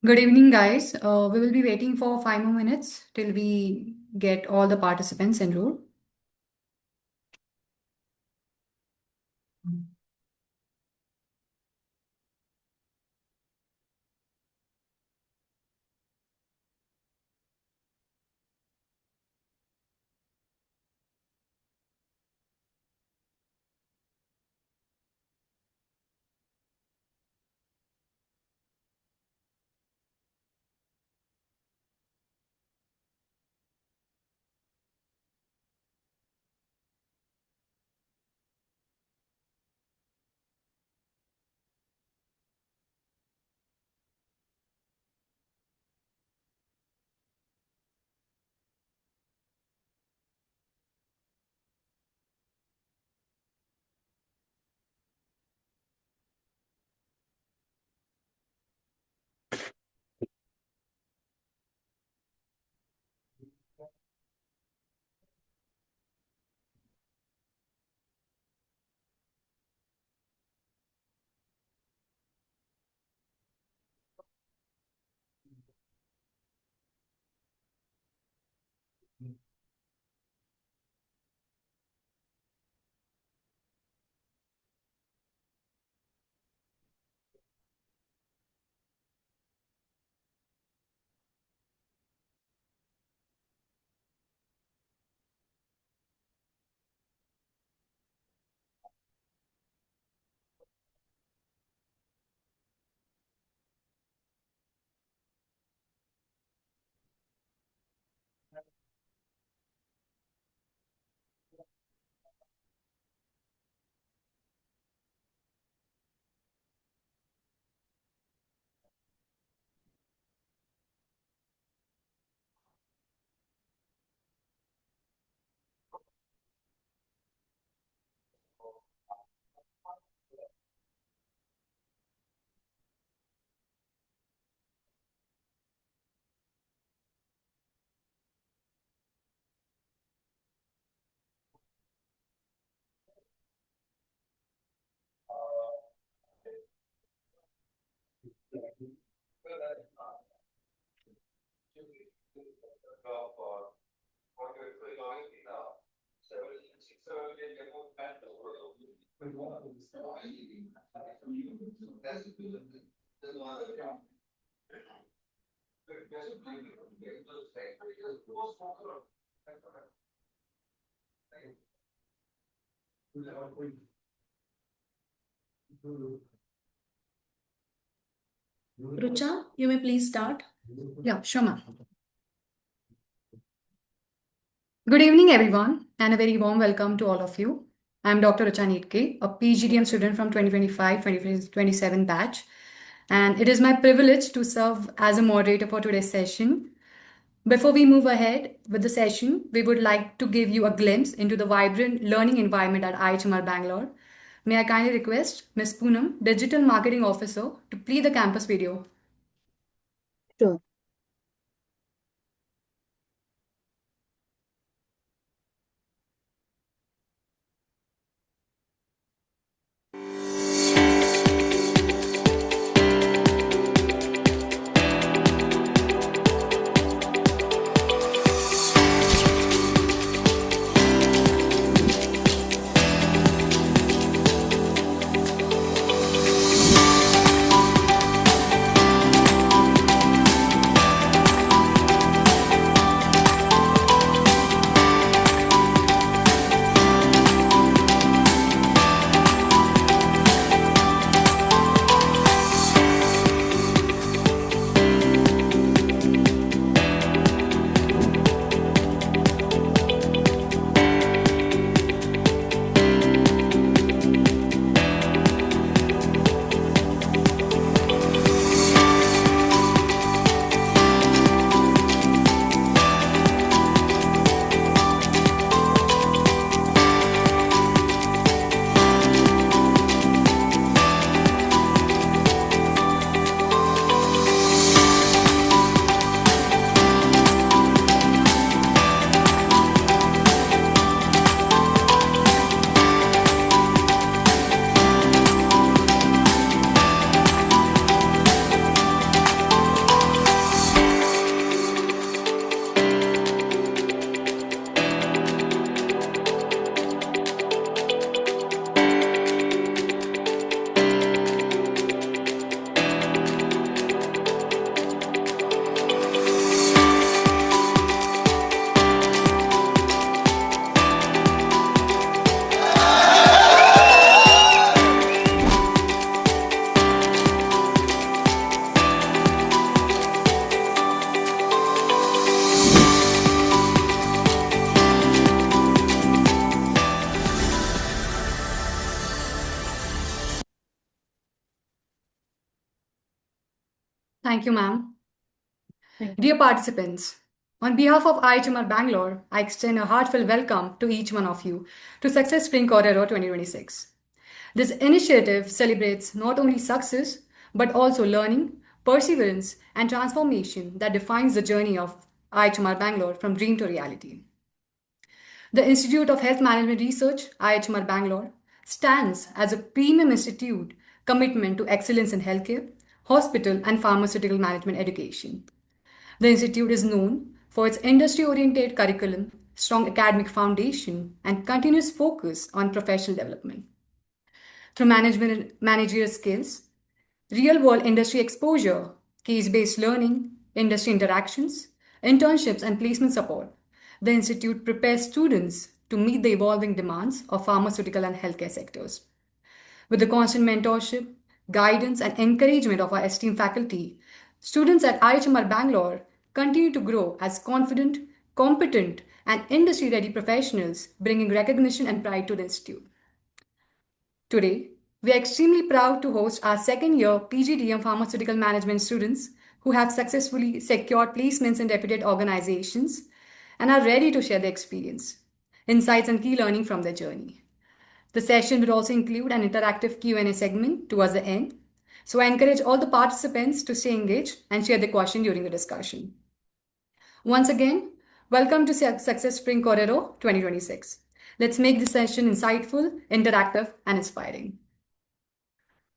Good evening, guys. We will be waiting for 5 more minutes till we get all the participants enrolled. Rucha, you may please start. Yeah, sure, ma'am. Good evening, everyone, and a very warm welcome to all of you. I'm Dr. Richa Neetke, a PGDM student from 2025-2027 batch, and it is my privilege to serve as a moderator for today's session. Before we move ahead with the session, we would like to give you a glimpse into the vibrant learning environment at IIHMR Bangalore. May I kindly request Ms. Poonam, Digital Marketing Officer, to play the campus video. Sure. Thank you, ma'am. Thank you. Dear participants, on behalf of IIHMR Bangalore, I extend a heartfelt welcome to each one of you to Success Spring Corridor 2026. This initiative celebrates not only success, but also learning, perseverance, and transformation that defines the journey of IIHMR Bangalore from dream to reality. The Institute of Health Management Research, IIHMR Bangalore, stands as a premium institute commitment to excellence in healthcare, hospital, and pharmaceutical management education. The institute is known for its industry oriented curriculum, strong academic foundation, and continuous focus on professional development. Through managerial skills, real world industry exposure, case based learning, industry interactions, internships, and placement support, the institute prepares students to meet the evolving demands of pharmaceutical and healthcare sectors. With the constant mentorship, guidance, and encouragement of our esteemed faculty, students at IIHMR Bangalore continue to grow as confident, competent, and industry ready professionals, bringing recognition and pride to the institute. Today, we are extremely proud to host our second year PGDM Pharmaceutical Management students who have successfully secured placements in reputed organizations and are ready to share their experience, insights, and key learning from their journey. The session will also include an interactive Q&A segment towards the end. So I encourage all the participants to stay engaged and share their question during the discussion. Once again, welcome to Success Spring Corridor 2026. Let's make this session insightful, interactive, and inspiring.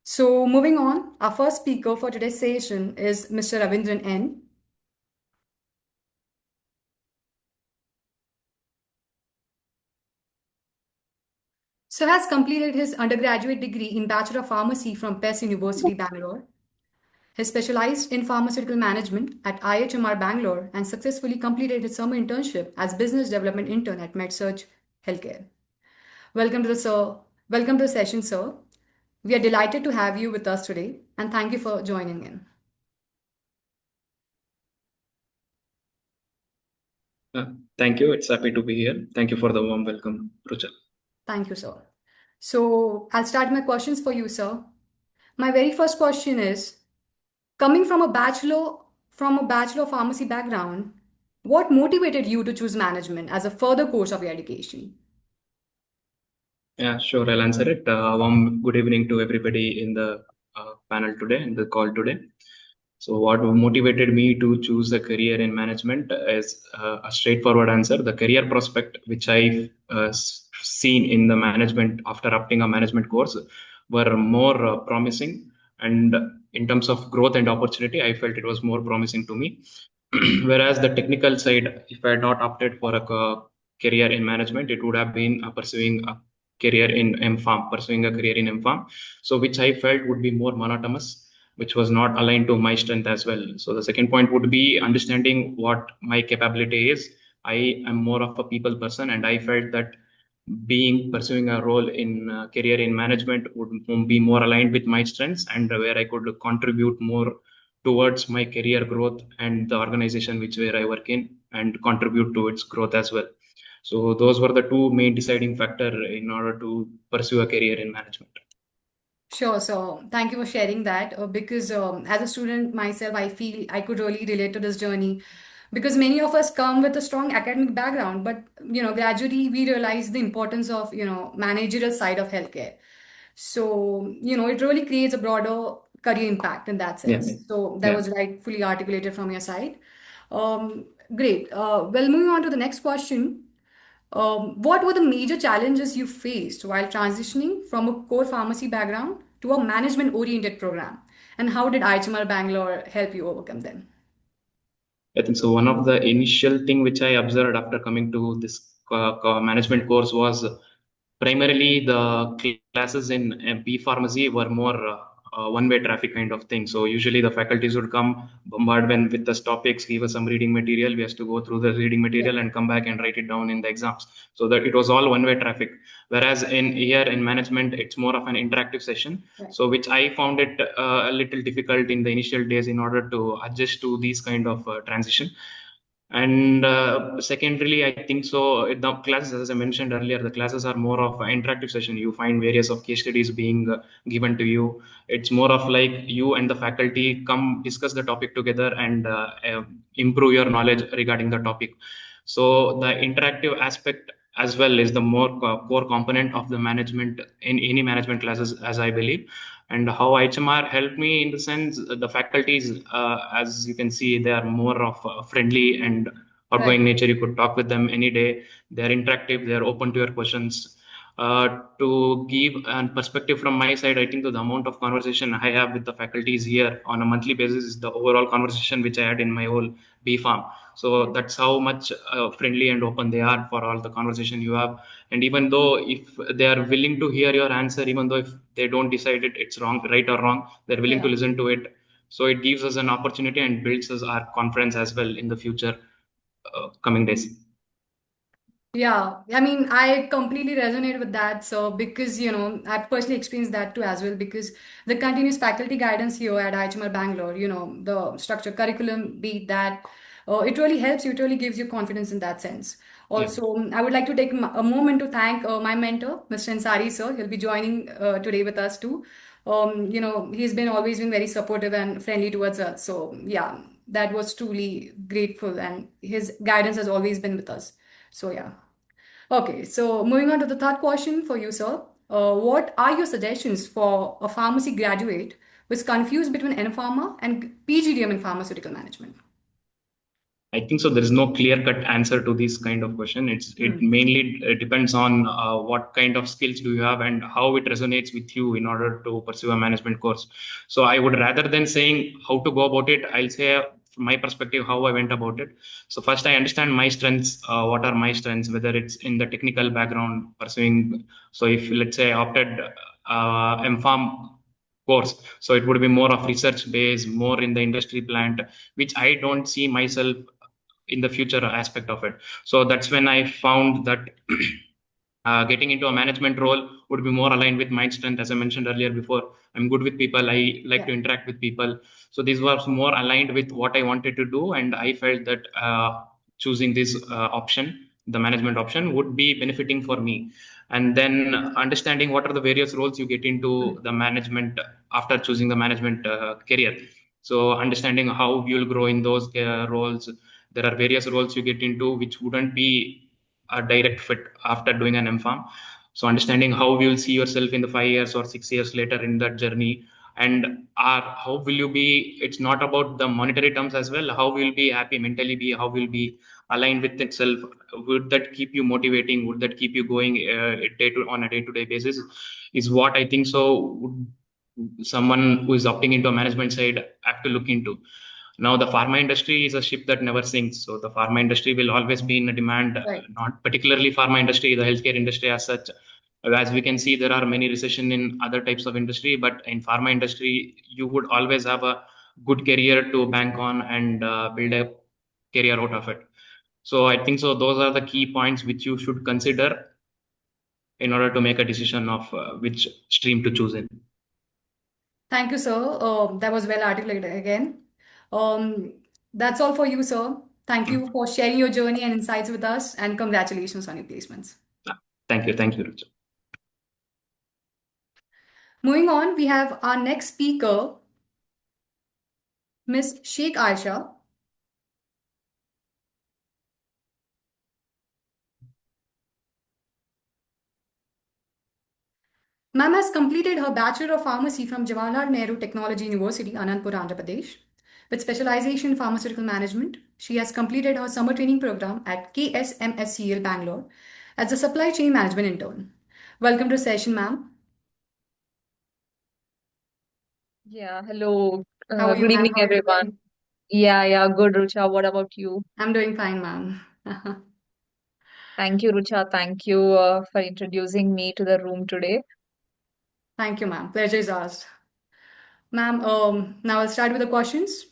So moving on, our first speaker for today's session is Mr. Ravindran N. So has completed his undergraduate degree in Bachelor of Pharmacy from PES University, Bangalore. He specialized in pharmaceutical management at IIHMR Bangalore and successfully completed his summer internship as business development intern at MedSurg Healthcare. Welcome to the sir. Welcome to the session, sir. We are delighted to have you with us today, and thank you for joining in. Thank you. It's happy to be here. Thank you for the warm welcome, Ruchal. Thank you, sir. So I'll start my questions for you, sir. My very first question is, coming from a bachelor of pharmacy background, what motivated you to choose management as a further course of your education? Yeah, sure. I'll answer it. Warm good evening to everybody in the panel today, in the call today. So, what motivated me to choose a career in management is a straightforward answer. The career prospect which I've seen in the management after opting a management course were more promising. And in terms of growth and opportunity, I felt it was more promising to me. Whereas the technical side, if I had not opted for a career in management, it would have been pursuing a career in M Pharm, so which I felt would be more monotonous, which was not aligned to my strength as well. So the second point would be understanding what my capability is. I am more of a people person, and I felt that pursuing a role in career in management would be more aligned with my strengths and where I could contribute more towards my career growth and the organization where I work in and contribute to its growth as well. So those were the two main deciding factor in order to pursue a career in management. Sure, so thank you for sharing that. Because as a student myself, I feel I could really relate to this journey because many of us come with a strong academic background, but gradually we realize the importance of managerial side of healthcare. So it really creates a broader career impact in that Yeah, sense. So that yeah. was rightfully articulated from your side. Great. Well, moving on to the next question. What were the major challenges you faced while transitioning from a core pharmacy background to a management oriented program? And how did IHMR Bangalore help you overcome them? I think so. One of the initial thing which I observed after coming to this management course was primarily the classes in B pharmacy were more one-way traffic kind of thing. So usually the faculties would come, bombard when with the topics, give us some reading material. We has to go through the reading Yeah. material and come back and write it down in the exams. So that it was all one-way traffic. Whereas in management, it's more of an interactive session. Right. So which I found it a little difficult in the initial days in order to adjust to these kind of transition. And secondarily, I think so. The classes, as I mentioned earlier, the classes are more of an interactive session. You find various of case studies being given to you. It's more of like you and the faculty come discuss the topic together and improve your knowledge regarding the topic. So the interactive aspect as well is the more core component of the management in any management classes, as I believe. And how HMR helped me in the sense the faculties, as you can see, they are more of friendly and outgoing Right. nature. You could talk with them any day. They're interactive. They're open to your questions. To give a perspective from my side, I think that the amount of conversation I have with the faculties here on a monthly basis is the overall conversation which I had in my whole B Farm. So Right. that's how much friendly and open they are for all the conversation you have. And even though if they are willing to hear your answer, even though if they don't decide it's wrong, right or wrong, they're willing to Yeah. listen to it. So it gives us an opportunity and builds us our confidence as well in the future coming days. Yeah, I mean, I completely resonate with that. So, because, I've personally experienced that too as well, because the continuous faculty guidance here at IIHMR Bangalore, the structure curriculum, be it that, it really helps you, it really gives you confidence in that sense. Yeah. Also, I would like to take a moment to thank my mentor, Mr. Ansari, sir. He'll be joining today with us too. He's been always been very supportive and friendly towards us. So, yeah, that was truly grateful, and his guidance has always been with us. So, yeah. Okay, so moving on to the third question for you, sir. What are your suggestions for a pharmacy graduate who is confused between N-Pharma and PGDM in pharmaceutical management? I think so. There is no clear-cut answer to this kind of question. It Hmm. mainly depends on what kind of skills do you have and how it resonates with you in order to pursue a management course. So I would rather than saying how to go about it, I'll say from my perspective how I went about it. So first, I understand my strengths. What are my strengths? Whether it's in the technical background, pursuing. So if let's say I opted M-Pharm course, so it would be more of research based, more in the industry plant, which I don't see myself in the future aspect of it. So that's when I found that getting into a management role would be more aligned with my strength. As I mentioned earlier before, I'm good with people. I like Yeah, to interact with people. So this was more aligned with what I wanted to do. And I felt that choosing this option, the management option, would be benefiting for me. And then understanding what are the various roles you get into the management after choosing the management career. So understanding how you'll grow in those roles. There are various roles you get into which wouldn't be a direct fit after doing an M-Pharm. So understanding how you will see yourself in the 5 years or 6 years later in that journey, and how will you be? It's not about the monetary terms as well. How will you be happy mentally? Be how will be aligned with itself? Would that keep you motivating? Would that keep you going on a day-to-day basis? Is what I think. So would someone who is opting into a management side have to look into. Now, the pharma industry is a ship that never sinks. So the pharma industry will always be in a demand, right. not particularly pharma industry, the healthcare industry as such. As we can see, there are many recession in other types of industry, but in pharma industry, you would always have a good career to bank on and build a career out of it. So I think so. Those are the key points which you should consider in order to make a decision of which stream to choose in. Thank you, sir. That was well articulated again. Um, that's all for you, sir. Thank you for sharing your journey and insights with us, and congratulations on your placements. Thank you, Richard. Moving on, we have our next speaker, Miss Sheikh Aisha. Ma'am has completed her Bachelor of Pharmacy from Jawaharlal Nehru Technology University, Anandpur, Andhra Pradesh, with specialization in pharmaceutical management. She has completed her summer training program at KSMSCL Bangalore as a supply chain management intern. Welcome to session, ma'am. Yeah, hello. How are you, Good ma'am? evening, How are you everyone. doing? Yeah, good, Rucha. What about you? I'm doing fine, ma'am. Thank you, Rucha. Thank you for introducing me to the room today. Thank you, ma'am. Pleasure is ours. Ma'am, now I'll start with the questions.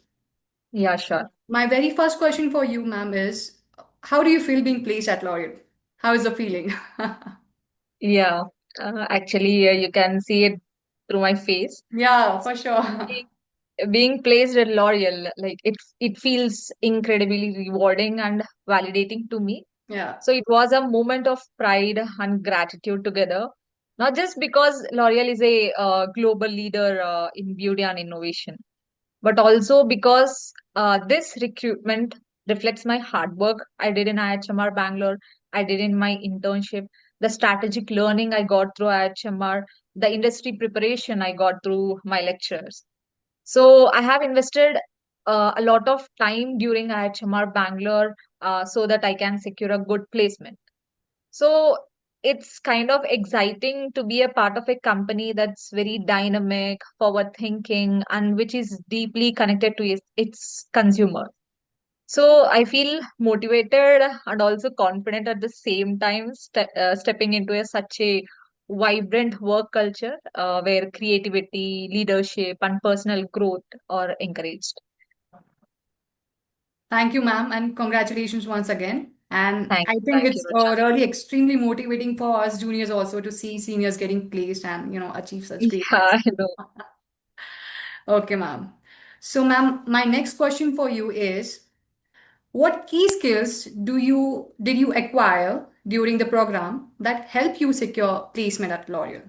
Yeah, sure. My very first question for you, ma'am, is how do you feel being placed at Laureate? How is the feeling? Yeah, actually, you can see it through my face. Yeah, for sure. being placed at L'Oreal, like it feels incredibly rewarding and validating to me. Yeah. So it was a moment of pride and gratitude together, not just because L'Oreal is a global leader in beauty and innovation, but also because this recruitment reflects my hard work I did in IIHMR Bangalore, I did in my internship, the strategic learning I got through IIHMR, the industry preparation I got through my lectures. So I have invested a lot of time during IIHMR Bangalore so that I can secure a good placement. So it's kind of exciting to be a part of a company that's very dynamic, forward thinking, and which is deeply connected to its consumer. So I feel motivated and also confident at the same time, stepping into such a vibrant work culture where creativity, leadership, and personal growth are encouraged. Thank you, ma'am, and congratulations once again. And I think Thank you, it's Rucha. really extremely motivating for us juniors also to see seniors getting placed and achieve such Yeah, greatness. I know. Okay, ma'am. So, ma'am, my next question for you is, what key skills did you acquire during the program that help you secure placement at L'Oreal?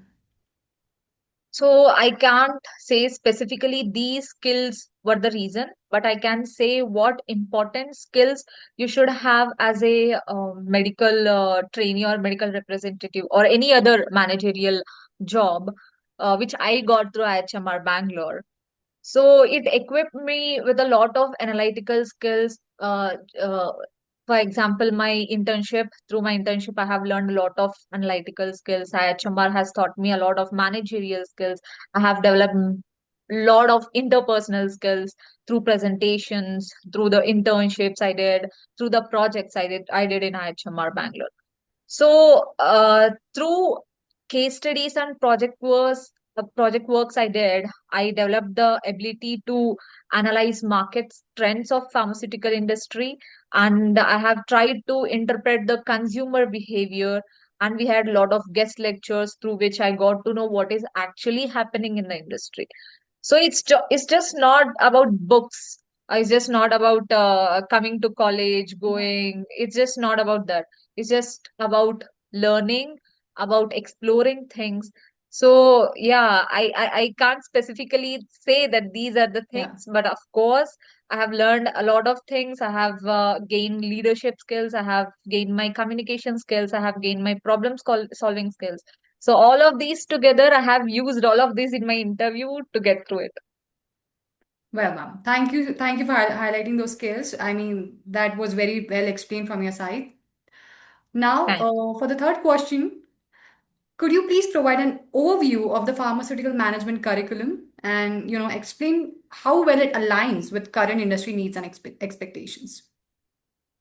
So I can't say specifically these skills were the reason, but I can say what important skills you should have as a medical trainee or medical representative or any other managerial job, which I got through IHMR Bangalore. So it equipped me with a lot of analytical skills. For example, through my internship, I have learned a lot of analytical skills. IHMR has taught me a lot of managerial skills. I have developed a lot of interpersonal skills through presentations, through the internships I did, through the projects I did in IHMR Bangalore. So, through case studies and project works I did, I developed the ability to analyze market trends of pharmaceutical industry, and I have tried to interpret the consumer behavior. And we had a lot of guest lectures through which I got to know what is actually happening in the industry. So it's just not about books. It's just not about coming to college, going. It's just not about that. It's just about learning, about exploring things. So yeah, I can't specifically say that these are the Yeah. things, but of course, I have learned a lot of things. I have gained leadership skills. I have gained my communication skills. I have gained my solving skills. So all of these together, I have used all of these in my interview to get through it. Well, ma'am, thank you. Thank you for highlighting those skills. I mean, that was very well explained from your side. Now, Thanks. for the third question, could you please provide an overview of the pharmaceutical management curriculum and, explain how well it aligns with current industry needs and expectations?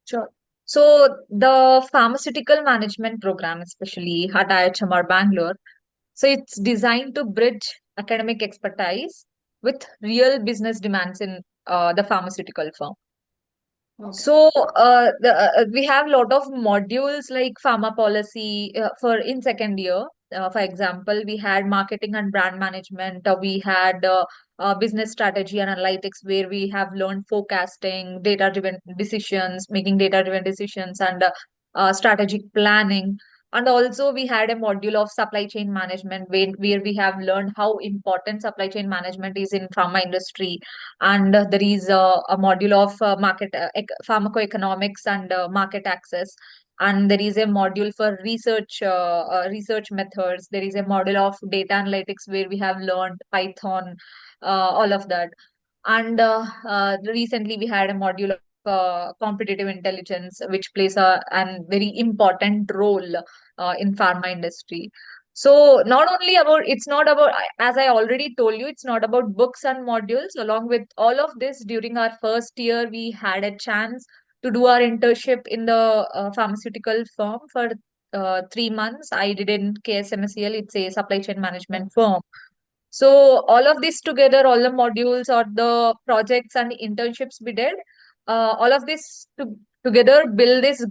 Sure. So the pharmaceutical management program, especially at IIHMR Bangalore, so it's designed to bridge academic expertise with real business demands in the pharmaceutical firm. Okay. So we have a lot of modules like pharma policy for in second year. For example, we had marketing and brand management. We had business strategy and analytics, where we have learned forecasting, data-driven decisions, making data-driven decisions, and strategic planning. And also, we had a module of supply chain management, where we have learned how important supply chain management is in pharma industry. And there is a module of pharmacoeconomics and market access. And there is a module for research methods. There is a module of data analytics, where we have learned Python, all of that. And recently we had a module of competitive intelligence, which plays an very important role in pharma industry. So it's not about, as I already told you, it's not about books and modules. Along with all of this, during our first year, we had a chance to do our internship in the pharmaceutical firm for 3 months. I did in KSMSEL, it's a supply chain management firm. So all of this together, all the modules or the projects and internships we did, all of this together build this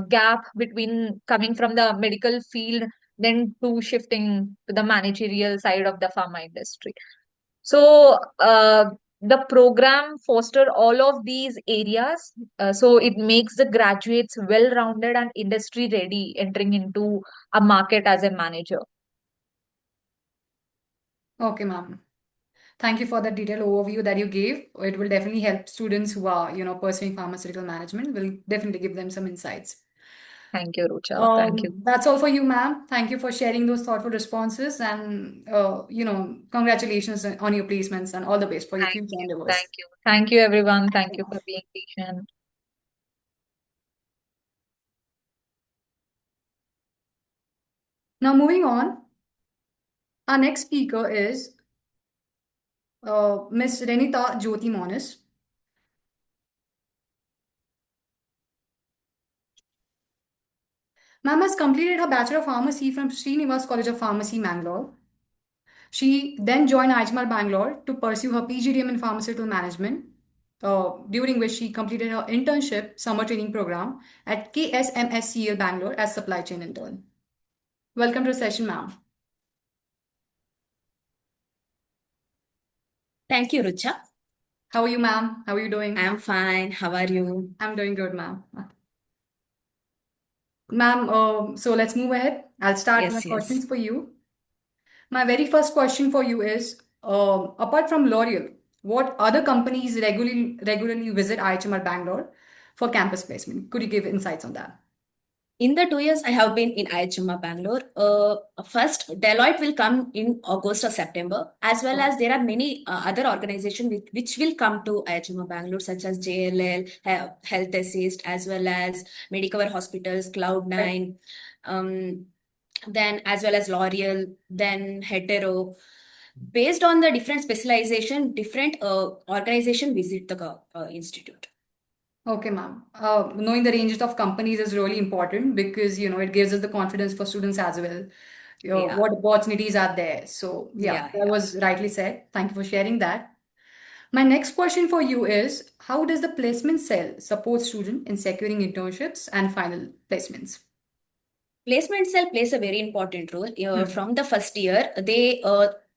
gap between coming from the medical field then to shifting to the managerial side of the pharma industry. So the program foster all of these areas, so it makes the graduates well rounded and industry ready entering into a market as a manager. Okay, ma'am. Thank you for the detailed overview that you gave. It will definitely help students who are, pursuing pharmaceutical management. Will definitely give them some insights. Thank you, Rucha. Thank you. That's all for you, ma'am. Thank you for sharing those thoughtful responses, and congratulations on your placements and all the best for your Thank future you. endeavors. Thank you. Thank you, everyone. Thank Thank you, you ma'am. for being patient. Now, moving on, our next speaker is Miss Renita Jyoti Monis. Ma'am has completed her Bachelor of Pharmacy from Srinivas College of Pharmacy, Bangalore. She then joined IIHMR Bangalore to pursue her PGDM in Pharmaceutical Management, during which she completed her internship summer training program at KSMSCL Bangalore as supply chain intern. Welcome to the session, ma'am. Thank you, Rucha. How are you, ma'am? How are you doing? I'm fine. How are you? I'm doing good, ma'am. Ma'am, so let's move ahead. I'll start my Yes, yes. questions for you. My very first question for you is, apart from L'Oreal, what other companies regularly visit IHMR Bangalore for campus placement? Could you give insights on that? In the 2 years I have been in IIHMR Bangalore, first Deloitte will come in August or September, as well Okay. as there are many other organizations which will come to IIHMR Bangalore, such as JLL, Health Assist, as well as Medicover Hospitals, Right. Cloud9, um, then as well as L'Oreal, then Hetero. Based on the different specialization, different organization visit the institute. Okay, ma'am. Knowing the ranges of companies is really important because it gives us the confidence for students as well. Yeah, What opportunities are there? So yeah, yeah, that yeah. was rightly said. Thank you for sharing that. My next question for you is, how does the placement cell support student in securing internships and final placements? Placement cell plays a very important role. Hmm. From the first year, they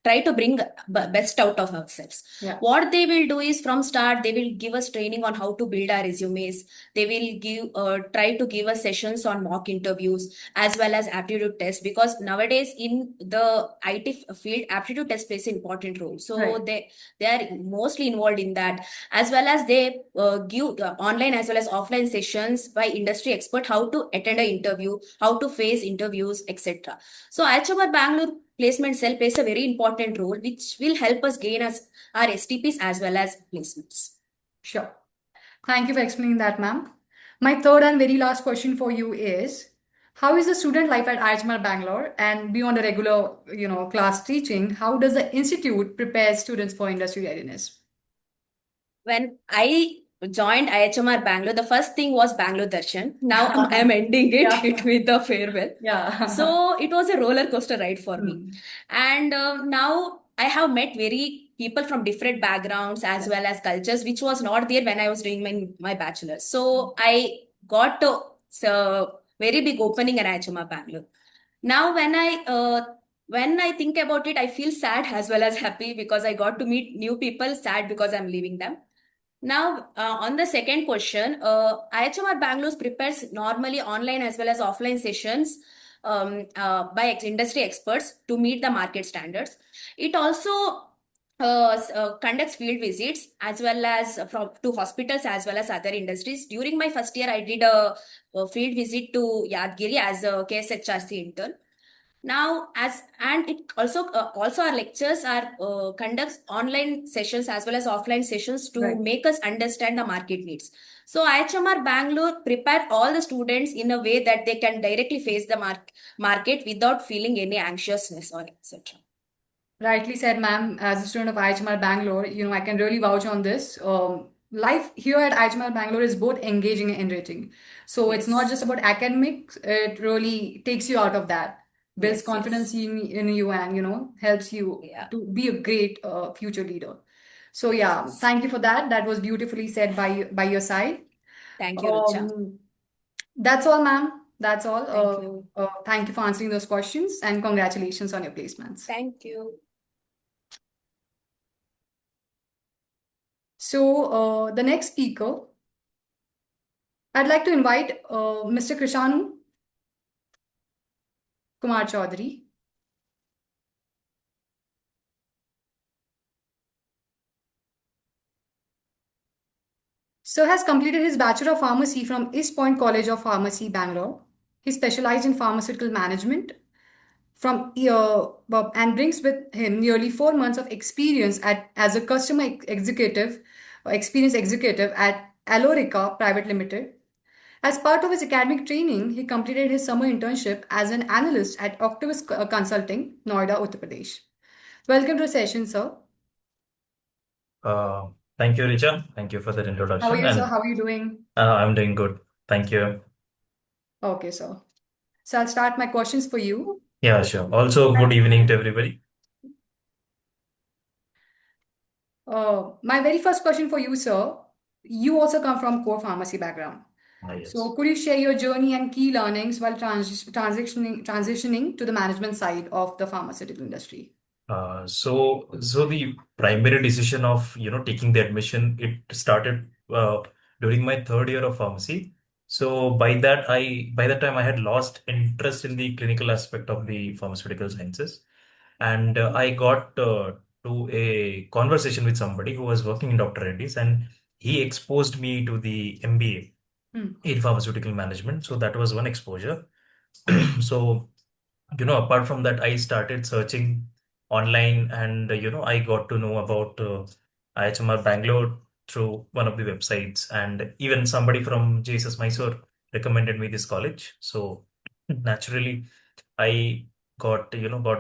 try to bring best out of ourselves. Yeah. What they will do is from start, they will give us training on how to build our resumes. They will give try to give us sessions on mock interviews as well as aptitude tests, because nowadays in the IT field, aptitude test plays an important role. So Right. they are mostly involved in that, as well as they give online as well as offline sessions by industry expert how to attend an interview, how to face interviews, etc. So IIHMR Bangalore placement cell plays a very important role, which will help us gain us our STPs as well as placements. Sure. Thank you for explaining that, ma'am. My third and very last question for you is, how is the student life at IIHMR Bangalore, and beyond the regular, class teaching, how does the institute prepare students for industry readiness? When I joined IIHMR Bangalore, the first thing was Bangalore Darshan. Now I'm ending Yeah. it with the farewell. Yeah. So it was a roller coaster ride for me. Hmm. And now I have met very people from different backgrounds as well as cultures, which was not there when I was doing my bachelor's. So I got a very big opening at IIHMR Bangalore. Now when I think about it, I feel sad as well as happy because I got to meet new people, sad because I'm leaving them. Now, on the second question, IHMR Bangalore prepares normally online as well as offline sessions by industry experts to meet the market standards. It also conducts field visits as well as from to hospitals as well as other industries. During my first year, I did a field visit to Yadgiri as a KSHRC intern. Now as and it also our lectures are conducts online sessions as well as offline sessions to Right. make us understand the market needs. So IHMR Bangalore prepare all the students in a way that they can directly face the market without feeling any anxiousness or etc. Rightly said, ma'am. As a student of IIHMR Bangalore, I can really vouch on this. Life here at IIHMR Bangalore is both engaging and enriching. So it's not Yes, just about academics, it really takes you out of that, builds yes, confidence yes. in you, and, helps you Yeah. to be a great future leader. So Yes, yeah, yes. thank you for that. That was beautifully said by your side. Thank you, Rucha. Um, that's all, ma'am. That's all. Thank you. Thank you for answering those questions, and congratulations on your placements. Thank you. So, the next speaker, I'd like to invite Mr. Krishanu Kumar Chaudhary. So, has completed his Bachelor of Pharmacy from East Point College of Pharmacy, Bangalore. He specialized in pharmaceutical management and brings with him nearly 4 months of experience as a customer executive, experience executive at Alorica Private Limited. As part of his academic training, he completed his summer internship as an analyst at Octavus Consulting, Noida, Uttar Pradesh. Welcome to the session, sir. Uh, Thank you, Richa. Thank you for that How are introduction. you, sir? And How are you doing? I'm doing good. Thank you. Okay, sir. So I'll start my questions for you. Yeah, sure. Also, good evening to everybody. My very first question for you, sir. You also come from core pharmacy background. Yes. So could you share your journey and key learnings while transitioning to the management side of the pharmaceutical industry? So the primary decision of taking the admission, it started during my third year of pharmacy. So by that time I had lost interest in the clinical aspect of the pharmaceutical sciences, and I got to a conversation with somebody who was working in Dr. Reddy's, and he exposed me to the MBA Hmm. in pharmaceutical management. So that was one exposure. So apart from that, I started searching online, and I got to know about IIHMR Bangalore through one of the websites, and even somebody from Jesus Mysore recommended me this college. So naturally, I got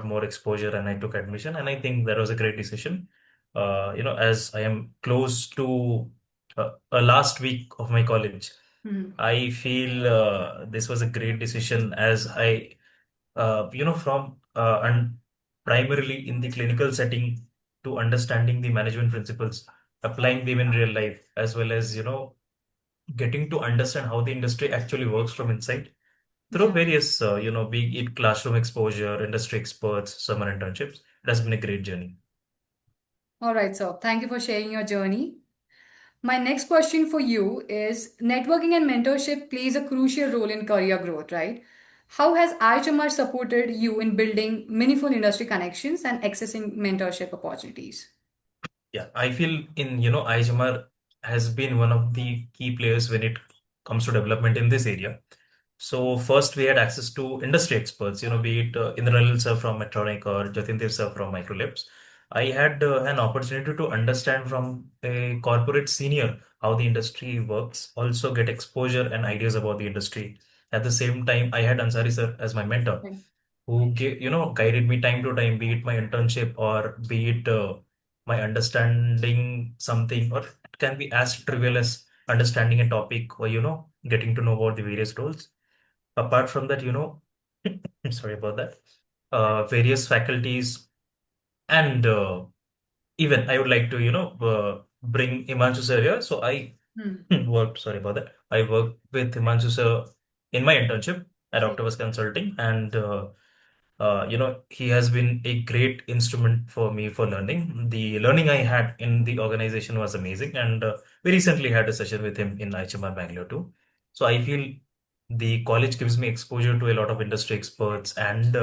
more exposure, and I took admission, and I think that was a great decision. As I am close to a last week of my college, Hmm. I feel this was a great decision, as I from and primarily in the clinical setting, to understanding the management principles, applying them in real life, as well as getting to understand how the industry actually works from inside through Yeah. various be it classroom exposure, industry experts, summer internships. It has been a great journey. All right, sir. Thank you for sharing your journey. My next question for you is networking and mentorship plays a crucial role in career growth, right? How has IHMR supported you in building meaningful industry connections and accessing mentorship opportunities? Yeah, I feel in IHMR has been one of the key players when it comes to development in this area. So first we had access to industry experts, be it Indralil sir from Medtronic or Jatindev sir from Microlabs. I had an opportunity to understand from a corporate senior how the industry works, also get exposure and ideas about the industry. At the same time, I had Ansari sir as my mentor, Right. who guided me time to time, be it my internship or be it my understanding something, or it can be as trivial as understanding a topic, or getting to know about the various roles. Apart from that, sorry about that, various faculties, and even I would like to bring Himanshu sir here. So I Hmm. worked, sorry about that, I worked with Himanshu sir in my internship at Right. Octopus Consulting, and he has been a great instrument for me for learning. The learning I had in the organization was amazing, and we recently had a session with him in IHMR Bangalore too. So I feel the college gives me exposure to a lot of industry experts and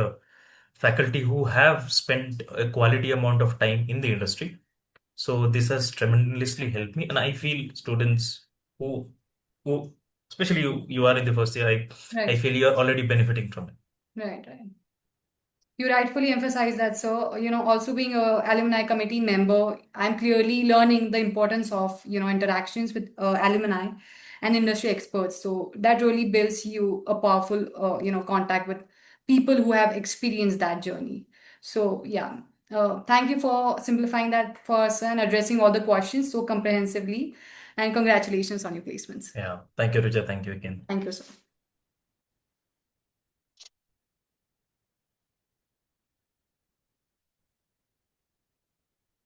faculty who have spent a quality amount of time in the industry. So this has tremendously helped me, and I feel students who, who especially you are in the first year, I Right. feel you are already benefiting from it. Right. Right. You rightfully emphasize that, sir. Also being a alumni committee member, I'm clearly learning the importance of, interactions with alumni and industry experts. So that really builds you a powerful, contact with people who have experienced that journey. So yeah, thank you for simplifying that for us and addressing all the questions so comprehensively. And congratulations on your placements. Yeah, thank you, Ruja. Thank you again. Thank you, sir.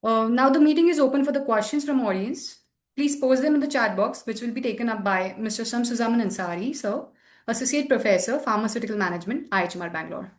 Now the meeting is open for the questions from audience. Please post them in the chat box, which will be taken up by Mr. Shamsuzaman Ansari, sir, Associate Professor, Pharmaceutical Management, IIHMR Bangalore.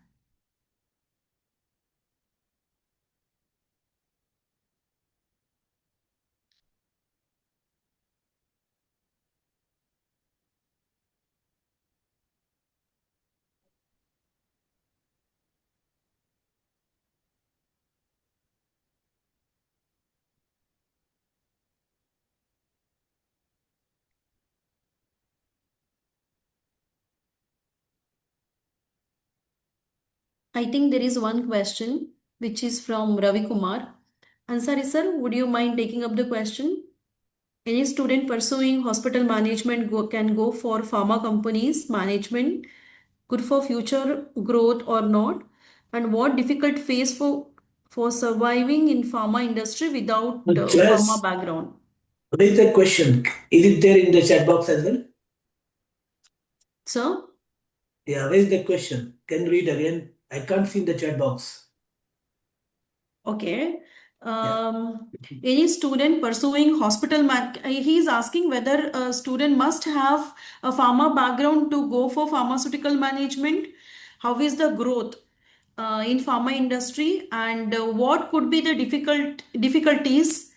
I think there is one question which is from Ravi Kumar. Ansari sir, would you mind taking up the question? Any student pursuing hospital management can go for pharma companies management, good for future growth or not? And what difficult phase for surviving in pharma industry without pharma Just background? raise the question. Is it there in the chat box as well? Sir? Yeah, raise the question. Can you read again? I can't see in the chat box. Okay. Yeah. Any student pursuing he is asking whether a student must have a pharma background to go for pharmaceutical management. How is the growth in pharma industry, and what could be the difficulties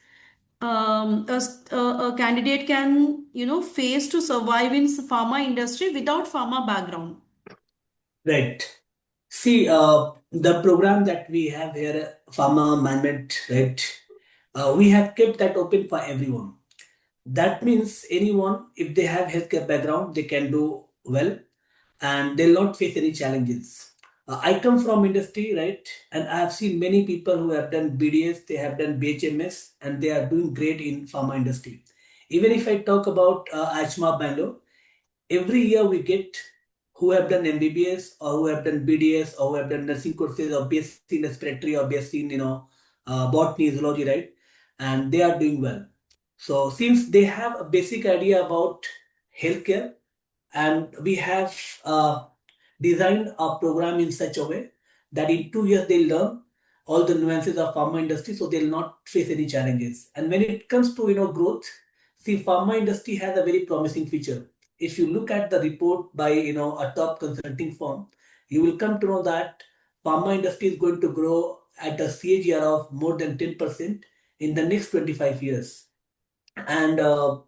a candidate can face to survive in pharma industry without pharma background? Right. See, the program that we have here, Pharma Management, right? We have kept that open for everyone. That means anyone, if they have healthcare background, they can do well and they'll not face any challenges. I come from industry, right? And I have seen many people who have done BDS, they have done BHMS, and they are doing great in pharma industry. Even if I talk about IIHMR Bangalore, every year we get who have done MBBS or who have done BDS or who have done nursing courses or BSc in respiratory or BSc in botany, zoology, right? And they are doing well. So since they have a basic idea about healthcare, and we have designed a program in such a way that in 2 years they'll learn all the nuances of pharma industry, so they'll not face any challenges. And when it comes to growth, see, pharma industry has a very promising future. If you look at the report by a top consulting firm, you will come to know that pharma industry is going to grow at a CAGR of more than 10% in the next 25 years. And the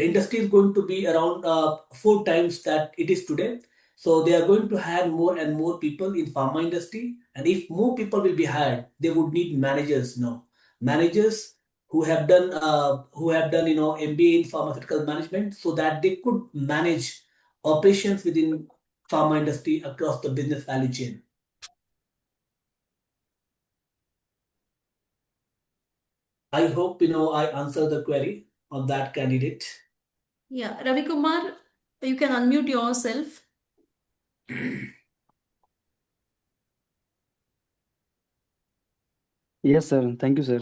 industry is going to be around 4 times that it is today. So they are going to hire more and more people in pharma industry. And if more people will be hired, they would need managers now. Managers who have done MBA in pharmaceutical management, so that they could manage operations within pharma industry across the business value chain. I hope I answer the query of that candidate. Yeah, Ravi Kumar, you can unmute yourself. Yes, sir. Thank you, sir.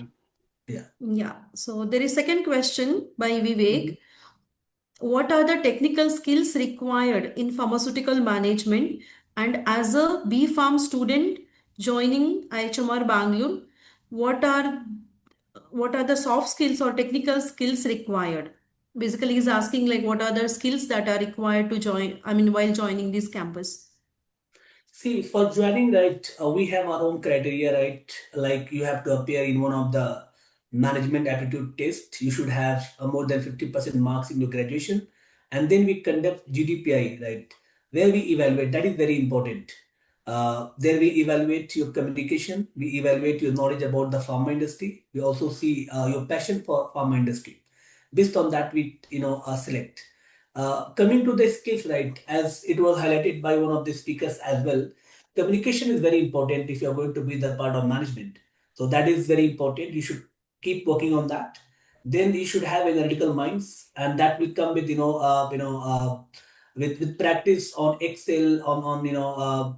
Yeah. Yeah. So there is second question by Vivek. What are the technical skills required in pharmaceutical management? And as a B Farm student joining IHMR Bangalore, what are what are the soft skills or technical skills required? Basically, he's asking like what are the skills that are required to join, I mean, while joining this campus? See, for joining, right, we have our own criteria, right? Like you have to appear in one of the management aptitude tests. You should have more than 50% marks in your graduation. And then we conduct GDPI, right? Where we evaluate, that is very important. There we evaluate your communication, we evaluate your knowledge about the pharma industry. We also see your passion for pharma industry. Based on that, we select. Coming to the skills, right, as it was highlighted by one of the speakers as well, communication is very important if you're going to be the part of management. So that is very important. You should keep working on that. Then you should have analytical minds, and that will come with with practice on Excel, on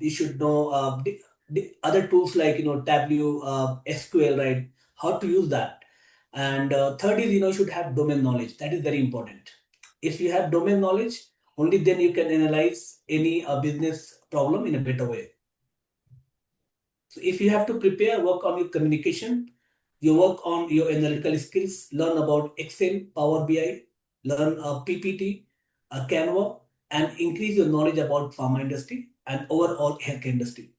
you should know the other tools like Tableau, SQL, right? How to use that. And third is you should have domain knowledge. That is very important. If you have domain knowledge, only then you can analyze any business problem in a better way. So if you have to prepare, work on your communication, you work on your analytical skills, learn about Excel, Power BI, learn PPT, Canva, and increase your knowledge about pharma industry and overall healthcare industry.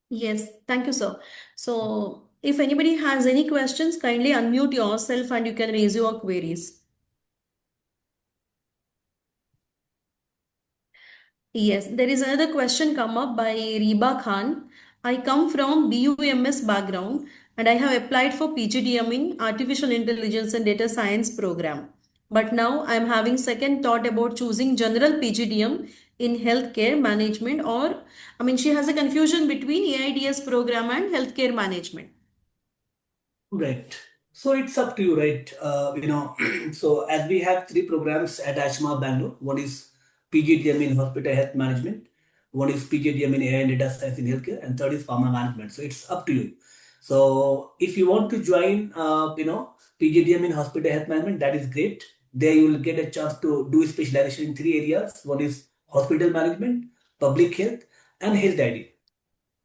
Yes, thank you, sir. So, if anybody has any questions, kindly unmute yourself and you can raise your queries. Yes, there is another question come up by Reba Khan. I come from BUMS background and I have applied for PGDM in Artificial Intelligence and Data Science program. But now I'm having second thought about choosing general PGDM in healthcare management, or I mean, she has a confusion between AIDS program and healthcare management. Right. So it's up to you, right? So as we have three programs at IIHMR Bangalore, one is PGDM in hospital health management, one is PGDM in AI and data science in healthcare, and third is pharma management. So it's up to you. So if you want to join, PGDM in hospital health management, that is great. There you will get a chance to do specialization in three areas. One is hospital management, public health, and health ID.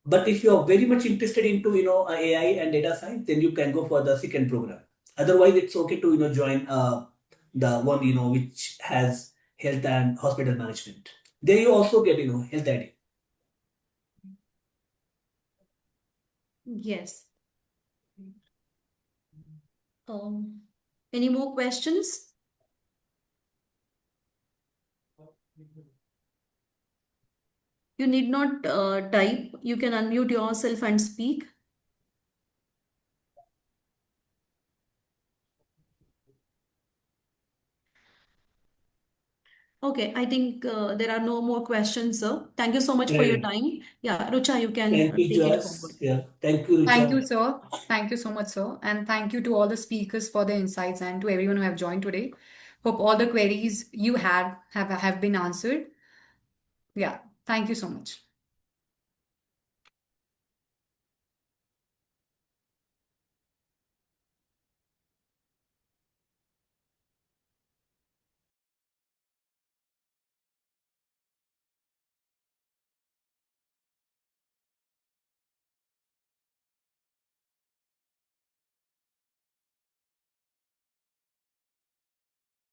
But if you are very much interested into AI and data science, then you can go for the second program. Otherwise, it's okay to join the one which has health and hospital management. There you also get health ID. Yes. Um, any more questions? You need not type. You can unmute yourself and speak. Okay, I think there are no more questions, sir. Thank you so much for your Right. time. Yeah, Rucha, you can Thank you, take it forward. Joyce. Yeah. Thank you, Thank you, Richa. sir. Thank you so much, sir. And thank you to all the speakers for their insights and to everyone who have joined today. Hope all the queries you had have been answered. Yeah, thank you so much.